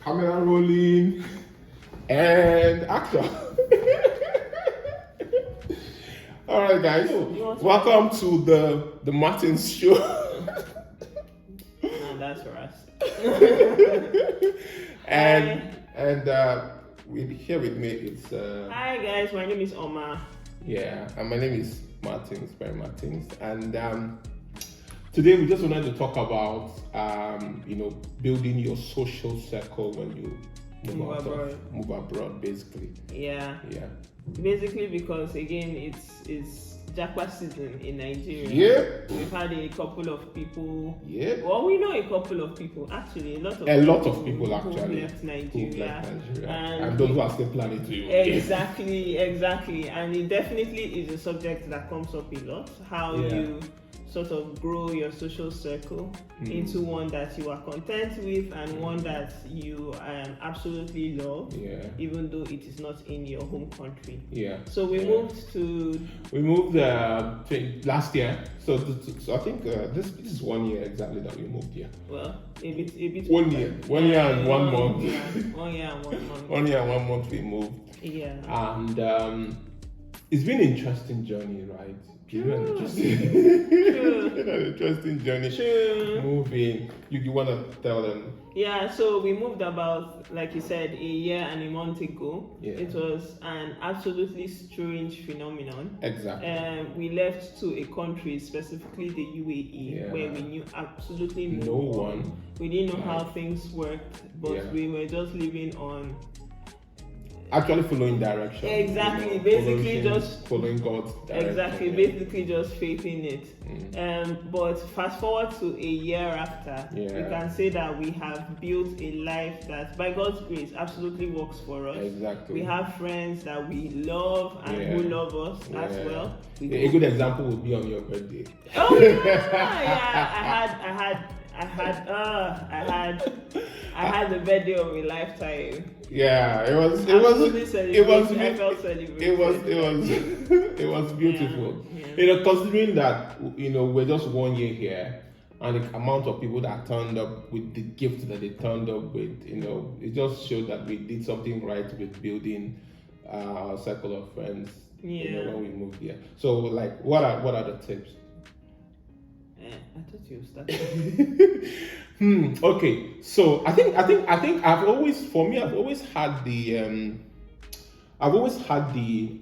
Camera rolling and action. All right, guys. Welcome to the Martins show. No, that's for us. and here with me it's Hi guys, my name is Oma. yeah, and my name is Martins, Barry Martins, and today we just wanted to talk about building your social circle when you move abroad, basically. Yeah. Yeah. Basically, because again, it's Jackpot season in Nigeria. Yeah. We've had a couple of people. Yeah. Well, we know a couple of people. Actually, a lot of people who left Nigeria. And those who are still planning to. Exactly. And it definitely is a subject that comes up a lot. How you sort of grow your social circle into one that you are content with and one that you absolutely love, even though it is not in your home country. Yeah. So we moved last year. So I think this is 1 year exactly that we moved here. Well, a bit. 1 year. 1 year and 1 month. Yeah, 1 year and 1 month. 1 year and 1 month we moved. Yeah. And it's been an interesting journey, right? It's been an interesting journey. True. Moving. You want to tell them? Yeah, so we moved about, like you said, a year and a month ago. Yeah. It was an absolutely strange phenomenon. Exactly. We left to a country, specifically the UAE, where we knew absolutely no one. We didn't know how things worked, but we were just living on. Actually following direction. Exactly, basically just following God's direction. Exactly, basically just faithing it. But fast forward to a year after, we can say that we have built a life that, by God's grace, absolutely works for us. Exactly. We have friends that we love and who love us as well. A good example would be on your birthday. Oh yeah, I had the birthday of a lifetime. Yeah, it was beautiful. Yeah. Considering that we're just 1 year here, and the amount of people that turned up with the gift that they turned up with, it just showed that we did something right with building our circle of friends. When we moved here. So, like, what are the tips? I thought you started. Okay, so I think I've always had the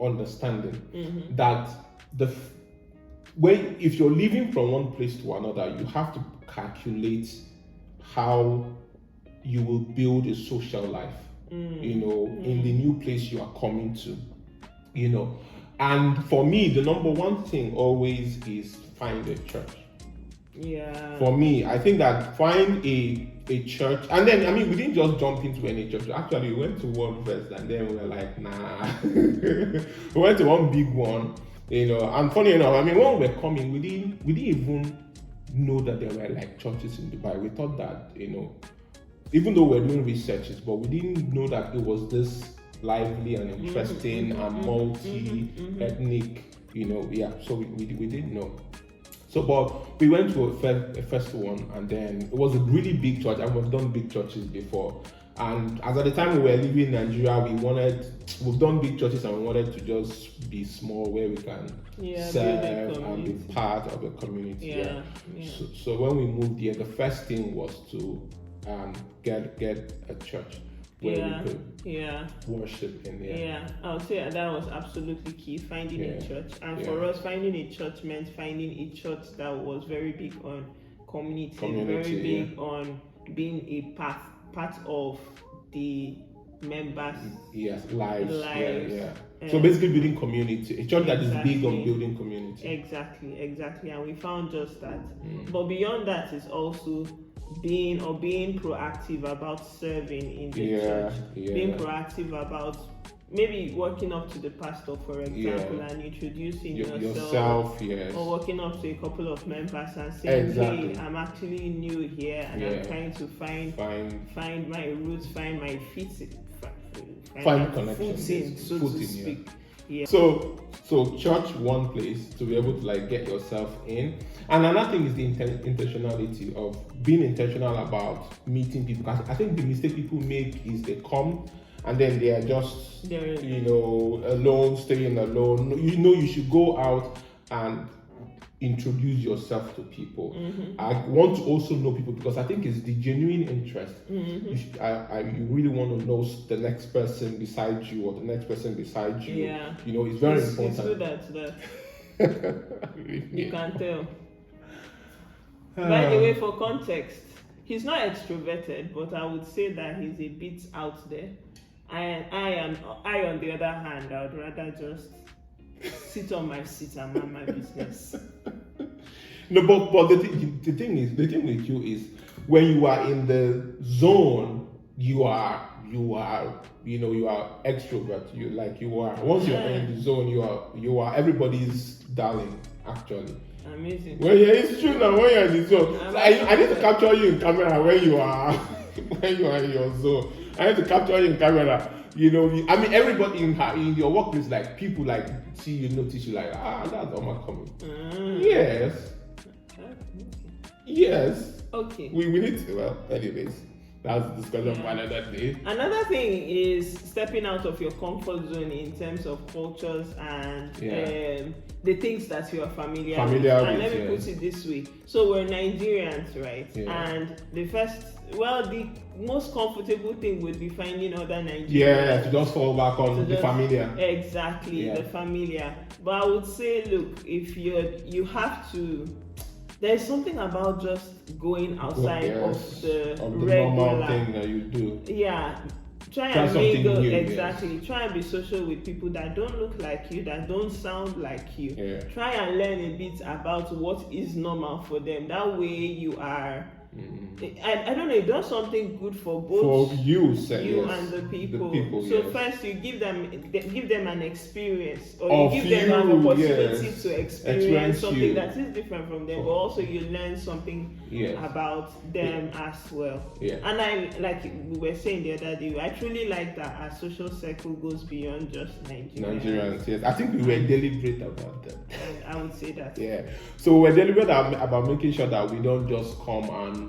understanding that if you're living from one place to another, you have to calculate how you will build a social life. In the new place you are coming to. And for me, the number one thing always is find a church. Yeah. For me, I think that find a church, and then we didn't just jump into any church. Actually, we went to one first, and then we were like, nah. We went to one big one, And funny enough, when we were coming, we didn't even know that there were like churches in Dubai. We thought that even though we were doing researches, but we didn't know that it was this lively and interesting and multi-ethnic. So we didn't know. So, but we went to a first one, and then it was a really big church, and we've done big churches before. And as at the time we were living in Nigeria, we've done big churches, and we wanted to just be small where we can serve and be part of the community. So when we moved here, the first thing was to get a church where we could worship in there. Yeah, I would say that was absolutely key, finding a church. And for us, finding a church meant finding a church that was very big on community very big on being a part of the members' lives. So basically building community, a church that is big on building community. Exactly. And we found just that. But beyond that is also being proactive about serving in the church, being proactive about maybe walking up to the pastor, for example, and introducing yourself or walking up to a couple of members and saying, hey, I'm actually new here and I'm trying to find my roots, find my feet, find connection, so to speak. So So church, one place to be able to like get yourself in. And another thing is the intentionality of being intentional about meeting people. Because I think the mistake people make is they come and then they are just, alone, staying alone. You should go out and introduce yourself to people. I want to also know people because I think it's the genuine interest. You really want to know the next person beside you or the next person beside you. Yeah. It's very important. It's good at that. You can tell. By the way, for context, he's not extroverted, but I would say that he's a bit out there. I on the other hand, I would rather just sit on my seat and mind my business. No, but the thing with you is when you are in the zone, you are extrovert. Once you're in the zone, you are everybody's darling, actually. Amazing. Well, yeah, it's true now. When you're in the zone, I need to capture you in camera when you are in your zone. I need to capture you in camera. Everybody in your workplace, like people like see you, notice you, like that's Oma coming. Yes. Yes. Okay. We need to. Well, anyways, that's the discussion for another day. Another thing is stepping out of your comfort zone in terms of cultures and the things that you are familiar with. And let me put it this way. So we're Nigerians, right? Yeah. And the most comfortable thing would be finding other Nigerians. Yeah, to just fall back on the familiar. Exactly, the familiar. But I would say, look, if you have to, there's something about just going outside of the regular normal thing that you do. Yeah. Try and mingle, new, exactly. Yes. Try and be social with people that don't look like you, that don't sound like you. Yeah. Try and learn a bit about what is normal for them. That way you are I don't know, it does something good for both you and the people. So first you give them an experience, or you give them an opportunity to experience something that is different from them, but also you learn something about them as well. Yeah. And I, like we were saying the other day, I truly like that our social circle goes beyond just Nigerians. Yes. I think we were deliberate about that. I would say that. Yeah. So we're deliberate about making sure that we don't just come and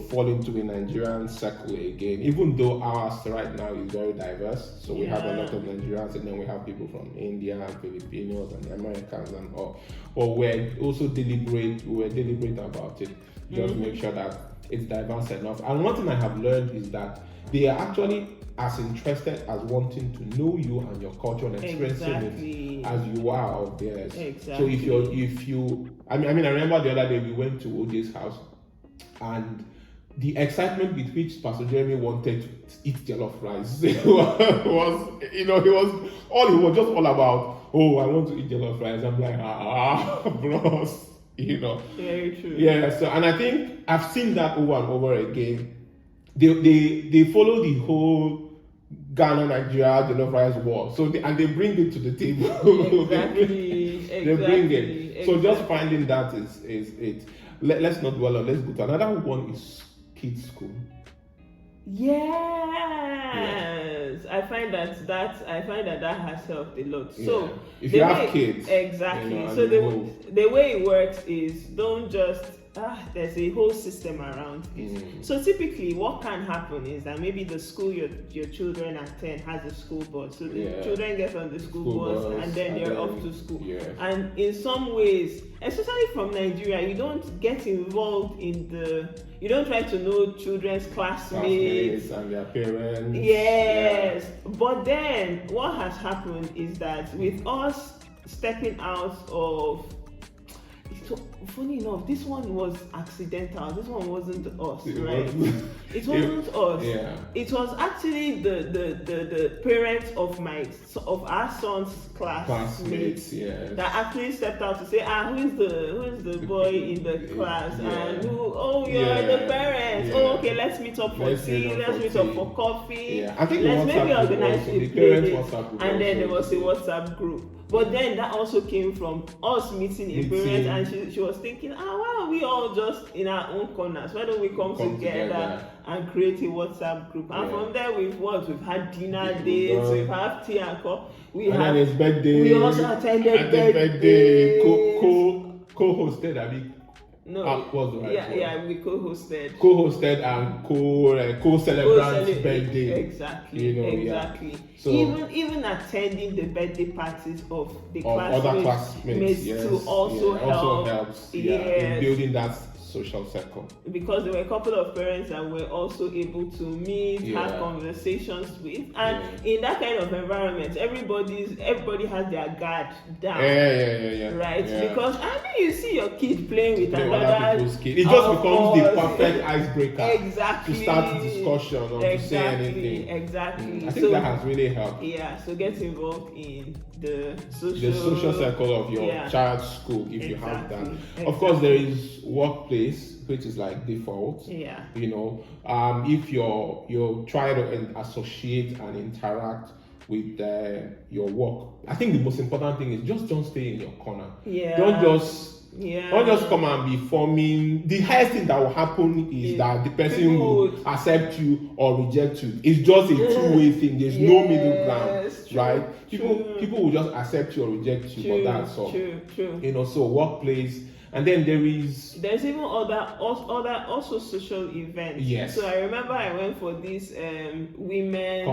fall into a Nigerian circle again, even though ours right now is very diverse. So we have a lot of Nigerians, and then we have people from India and Filipinos and Americans and all. But we're also deliberate about it. Just make sure that it's diverse enough. And one thing I have learned is that they are actually as interested as wanting to know you and your culture and experiencing it as you are of theirs. Exactly. So I remember the other day we went to OJ's house, and the excitement with which Pastor Jeremy wanted to eat jollof rice was just all about, I want to eat jollof rice. I'm like, bros, Very true. Yeah, so, and I think I've seen that over and over again. They follow the whole Ghana, Nigeria, jollof rice war. So they bring it to the table. Exactly. They bring it. So just finding that is it. Let's not dwell on. Let's go to another one. Is kids school. Yes, I find that has helped a lot. So if you have kids, exactly. So the way it works is, don't just there's a whole system around it. So typically what can happen is that maybe the school your children attend has a school bus. So the children get on the school bus and then they're off to school. And in some ways, especially from Nigeria, you don't get involved you don't try to know children's classmates and their parents. Yes. But then what has happened is that with us stepping out of, so funny enough, this one was accidental. This one wasn't us, right? It wasn't us. Yeah. It was actually the parents of our son's classmates that actually stepped out to say, who is the boy in the class, and you're the parents. Okay, let's meet up for tea. Let's meet up for coffee. I think let's maybe organize a play date. And then there was a WhatsApp group. But then that also came from us meeting a parent, and she was thinking, why are we all just in our own corners? Why don't we come together and create a WhatsApp group? And from there, we've had dinner dates, we've had tea and coffee. Then his birthday. We also attended birthday. Co-hosted, I mean. No, what's the right we co-hosted and co-celebrant birthday. Exactly. Yeah. So even attending the birthday parties of the other classmates to also helps in building that social circle, because there were a couple of parents that were also able to meet, have conversations with, and in that kind of environment, everybody has their guard down. Right? Because you see your kid playing with another people's kid. It just becomes the perfect icebreaker to start discussion or to say anything. I think that has really helped. So get involved in the social circle of your child's school if you have that. Of course, there is workplace, which is like default. If you try to associate and interact with your work, I think the most important thing is just don't stay in your corner. Don't just come and be forming. The highest thing that will happen is that the person will accept you or reject you. It's just a two-way thing. There's no middle ground, right? People will just accept you or reject you, but that's all. True. So workplace, and then there's even other social events. Yes. So I remember I went for this women's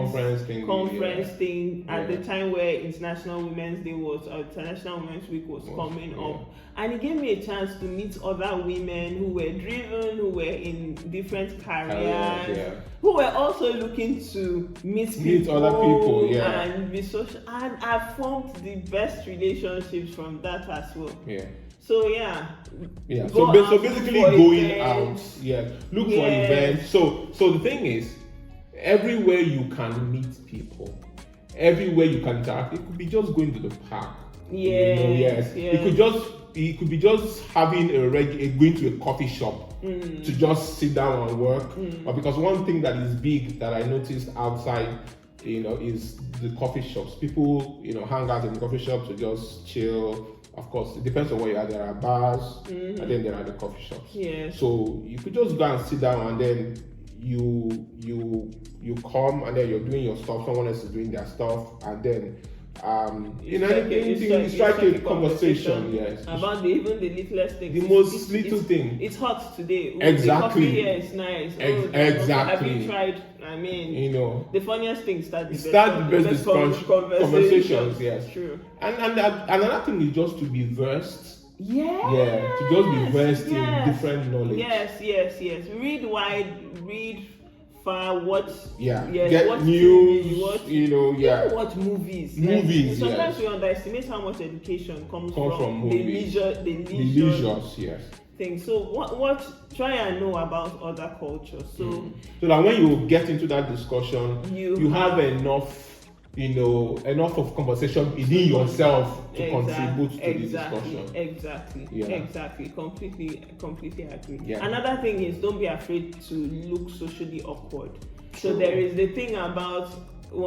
conference thing at the time where International Women's Day International Women's Week was coming up, and it gave me a chance to meet other women who were driven, who were in different careers, who were also looking to meet other people, and be social, and I formed the best relationships from that as well. So so basically going out, look for events. So the thing is, everywhere you can meet people, everywhere you can interact, it could be just going to the park. It could be just having going to a coffee shop to just sit down and work. But because one thing that is big that I noticed outside, is the coffee shops. People, hang out in the coffee shops to just chill. Of course, it depends on where you are. There are bars, and then there are the coffee shops. So you could just go and sit down, and then you come, and then you're doing your stuff. Someone else is doing their stuff, and then you strike a conversation. About even the littlest things. The most little thing. It's hot today. Exactly. The coffee here is nice. Exactly. Have you tried? I mean, the funniest thing start the best conversations. Yes, true. And another thing is just to be versed. To just be versed in different knowledge. Yes. Read wide, read far, watch. Get watch news. TV, watch movies. Sometimes we underestimate how much education comes from movies. The leisure thing. So what try and know about other cultures. So that when you get into that discussion, you have enough of conversation within yourself to contribute to the discussion. Exactly. Completely agree. Another thing is, don't be afraid to look socially awkward. So there is the thing about I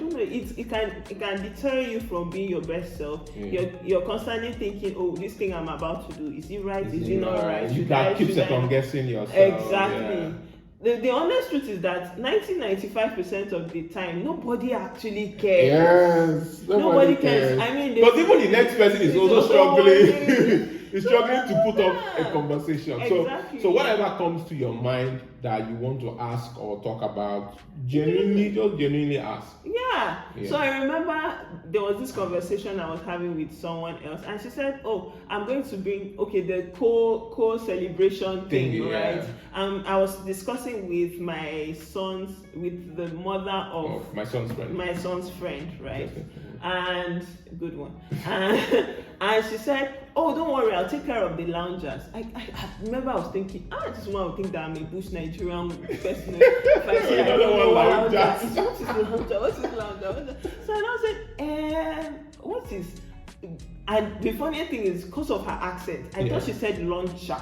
don't know, it can deter you from being your best self. You're constantly thinking, this thing I'm about to do, is it right? Is it not right? You can keep second guessing yourself. Exactly. The honest truth is that 95% of the time, nobody actually cares. Yes, nobody cares. I mean, but even the next person is also struggling. He's struggling to put up a conversation. Exactly. So whatever comes to your mind that you want to ask or talk about, genuinely ask. So I remember there was this conversation I was having with someone else, and she said, I'm going to bring the co-celebration thing, right? I was discussing with with the mother of my son's friend, right? And good one. And she said, don't worry, I'll take care of the loungers. I remember I was thinking, this one would think that I'm a bush Nigerian person. If I say I don't know what loungers. What is lounger? So I said, what is? And the funny thing is, because of her accent, I thought she said launcher.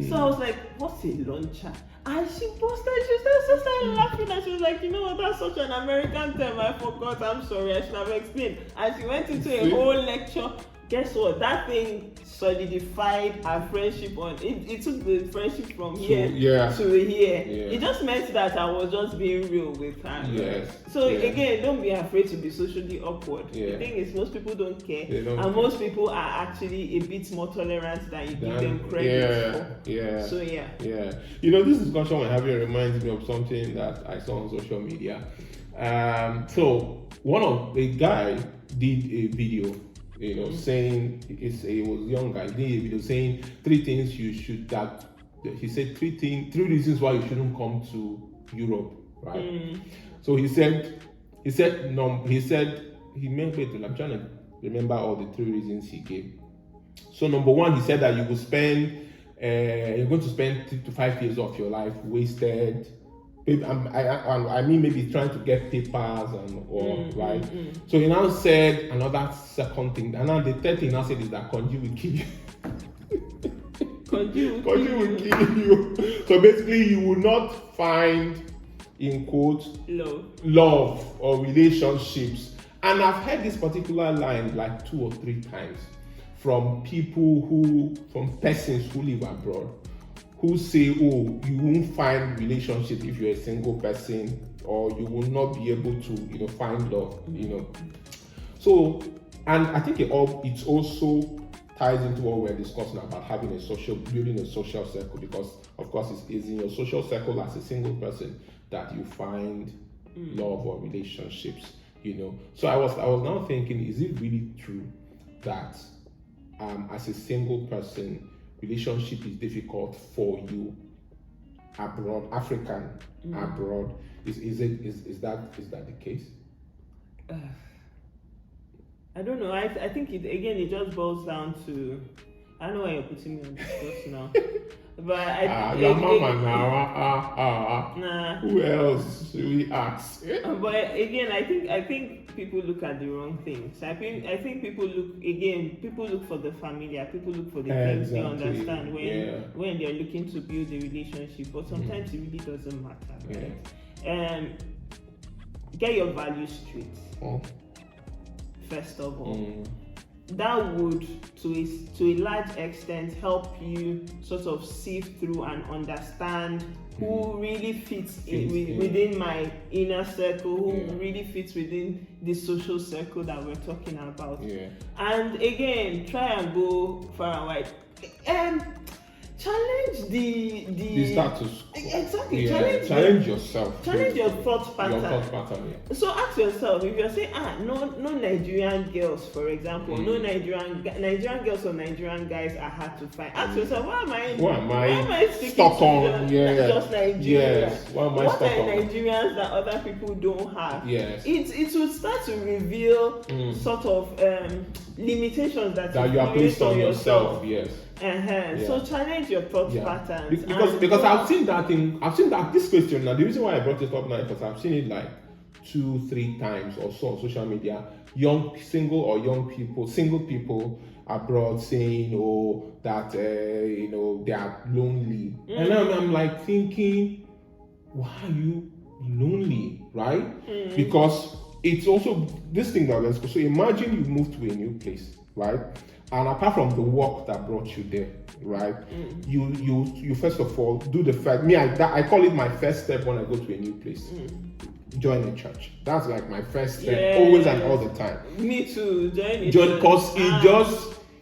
So I was like, what's a launcher? And she started laughing, and she was like, that's such an American term, I forgot, I'm sorry, I should have explained. And she went into a whole lecture. guess what? That thing solidified our friendship on it took the friendship from here to here. It just meant that I was just being real with her. Yes. So again, don't be afraid to be socially awkward. The thing is, most people don't care, and most people are actually a bit more tolerant than you give them credit for. So you know, this discussion we're having reminds me of something that I saw on social media. So a guy did a video, you know, saying it was a young guy, did a video saying 3 things you should he said 3 reasons why you shouldn't come to Europe, right? So he said I'm trying to remember all the 3 reasons he gave. So number 1, he said that you're going to spend 3 to 5 years of your life wasted. I mean, maybe trying to get papers right. So he now said another second thing, and now the third thing he now said is that Konji will kill you. Konji will kill you. So basically, you will not find, in quotes, love or relationships. And I've heard this particular line like 2 or 3 times from persons who live abroad, who say, oh, you won't find relationship if you're a single person, or you will not be able to, you know, find love, you know. So, and I think it also ties into what we're discussing about building a social circle, because of course it's in your social circle as a single person that you find love or relationships, you know. So I was now thinking, is it really true that as a single person, relationship is difficult for you abroad, African abroad? Is that the case? I don't know. I think it just boils down to, I don't know why you're putting me on the spot now. But your mama now. Nah. Who else should we ask? But again, I think people look at the wrong things. I think people look for the familiar. People look for the things they understand when they're looking to build a relationship. But sometimes it really doesn't matter, right? Get your values straight. First of all. That would, to a large extent, help you sort of sift through and understand who really fits within my inner circle, who really fits within the social circle that we're talking about. And again, try and go far and wide. Challenge the status. Exactly. Challenge yourself. Challenge your thought pattern. So ask yourself, if you're saying, no Nigerian girls, for example, no Nigerian girls or Nigerian guys are hard to find. Ask yourself, why am I stuck on just Nigeria? What are Nigerians that other people don't have? It will start to reveal sort of limitations that you are placed on yourself. So challenge your thought patterns. Because I've seen that this question now. The reason why I brought it up now is because I've seen it like 2-3 times or so on social media. Single people abroad saying, that they are lonely, and I'm like thinking, why are you lonely, right? Because it's also this thing that so imagine you move to a new place, right? And apart from the work that brought you there, right? You first of all do the fact. I call it my first step when I go to a new place. Join a church. That's like my first step, always and all the time. Me too. Join because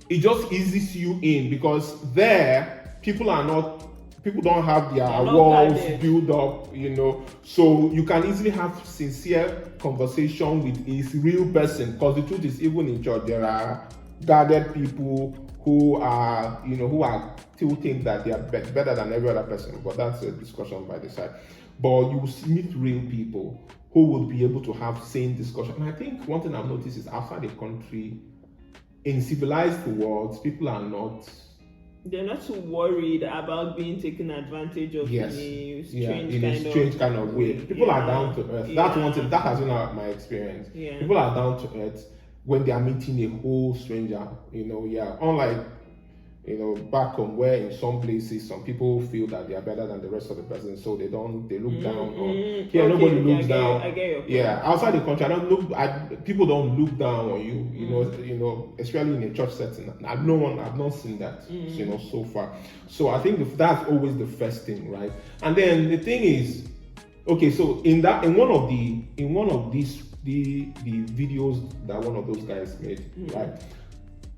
it just eases you in, because there people don't have their walls built up, so you can easily have sincere conversation with a real person. Because the truth is, even in church there are guarded people who are still think that they are better than every other person, but that's a discussion by the side. But you meet real people who would be able to have same discussion. And I think one thing I've noticed is outside the country, in civilized worlds, people are not. They're not too worried about being taken advantage of in a strange kind of way. People are down to earth. That's one thing that has been my experience. People are down to earth when they are meeting a whole stranger. Unlike back home, where in some places some people feel that they are better than the rest of the person, so they look down on. Here, nobody looks down. I get your point. Yeah, outside the country, people don't look down on you. Especially in a church setting. I've not seen that. So far. So I think that's always the first thing, right? And then the thing is, okay, so in one of these the videos that one of those guys made, right?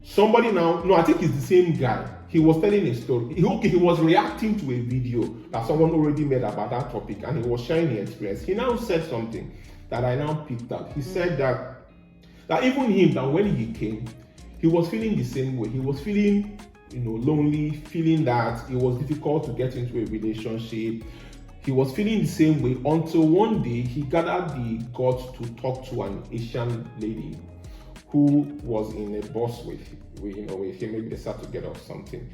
Somebody I think it's the same guy. He was telling a story. He was reacting to a video that someone already made about that topic, and he was sharing the experience. He now said something that I now picked up. He said that even him, that when he came, he was feeling the same way. He was feeling, lonely, feeling that it was difficult to get into a relationship. He was feeling the same way until one day he gathered the guts to talk to an Asian lady who was in a bus with him. Maybe they sat together or something.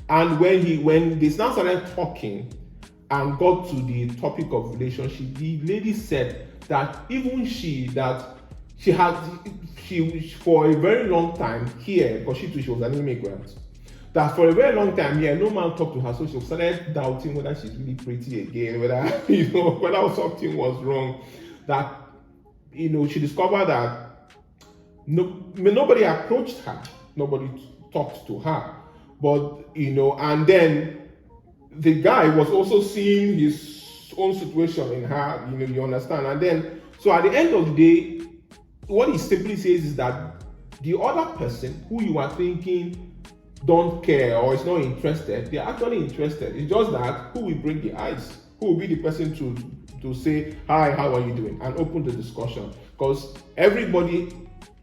And when they now started talking and got to the topic of relationship, the lady said that even she for a very long time here, because she was an immigrant, that for a very long time here, no man talked to her, so she started doubting whether she's really pretty again, whether whether something was wrong. That she discovered that nobody approached her, nobody talked to her, but and then the guy was also seeing his own situation in her, you understand, and then so at the end of the day, what he simply says is that the other person who you are thinking don't care or is not interested, they're actually interested. It's just that who will bring the ice, who will be the person to say, hi, how are you doing, and open the discussion, because everybody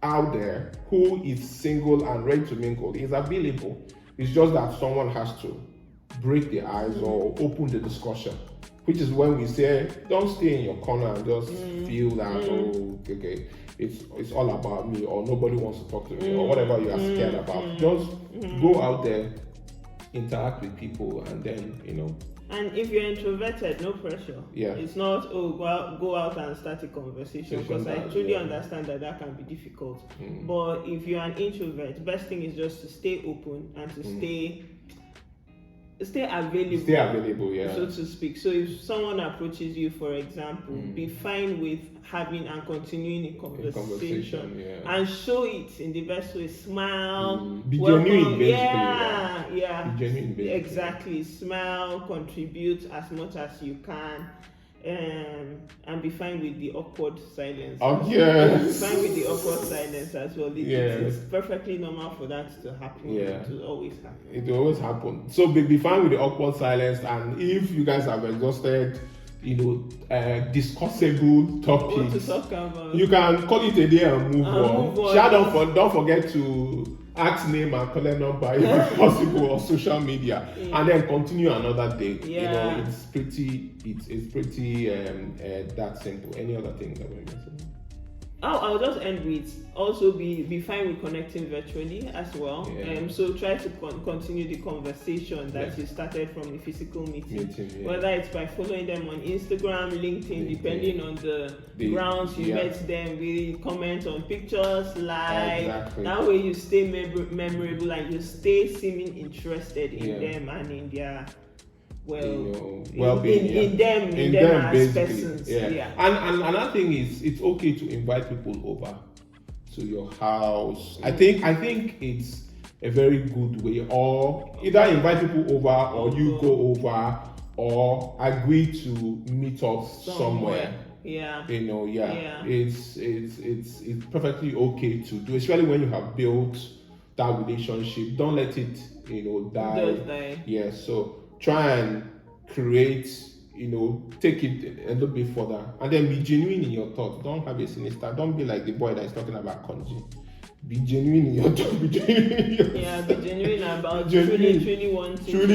out there who is single and ready to mingle is available. It's just that someone has to break the ice or open the discussion, which is when we say, don't stay in your corner and just feel that okay, it's all about me, or nobody wants to talk to me, or whatever you are scared about. Just go out there, interact with people, and then And if you're introverted, no pressure. Yeah. It's not, go out and start a conversation, because I truly understand that can be difficult. But if you're an introvert, best thing is just to stay open and to stay available. Stay available, yeah. So to speak. So if someone approaches you, for example, be fine with having and continuing a conversation, and show it in the best way. Smile, be genuine, basically. Yeah. Be genuine, basically. Exactly. Smile, contribute as much as you can, and be fine with the awkward silence. Oh yes. Be fine with the awkward silence as well. It's perfectly normal for that to happen. Yeah. It will always happen. It will always happen. So be fine with the awkward silence, and if you guys have exhausted, discussable topics, What to talk about? you can call it a day and move on. Don't forget to ask name and call number if possible on social media, and then continue another day. Yeah. It's pretty that simple. Any other thing that we're missing? I'll just end with also be fine with connecting virtually as well. So try to continue the conversation that you started from the physical meeting. Whether it's by following them on Instagram, LinkedIn, depending on the grounds you met them, really comment on pictures, like that way you stay memorable and you stay seeming interested in them and in their well-being, in them as persons. And another thing is, it's okay to invite people over to your house. I think it's a very good way, or either invite people over or you go over, or agree to meet up somewhere. It's perfectly okay to do, especially when you have built that relationship. Don't let it die. So try and create, take it a little bit further, and then be genuine in your thoughts. Don't have a sinister. Don't be like the boy that is talking about kanji. Be genuine in your thoughts. Be genuine about truly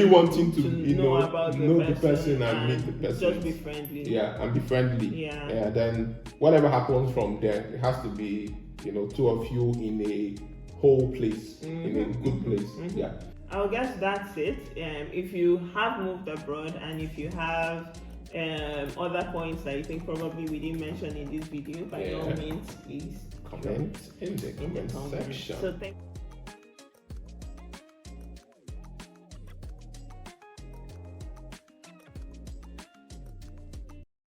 wanting to know about the person and meet the person. Just be friendly. And be friendly. Then whatever happens from there, it has to be two of you in a whole place, in a good place. I guess that's it. If you have moved abroad and if you have other points that you think probably we didn't mention in this video, by all means, please comment in the comment section. So thank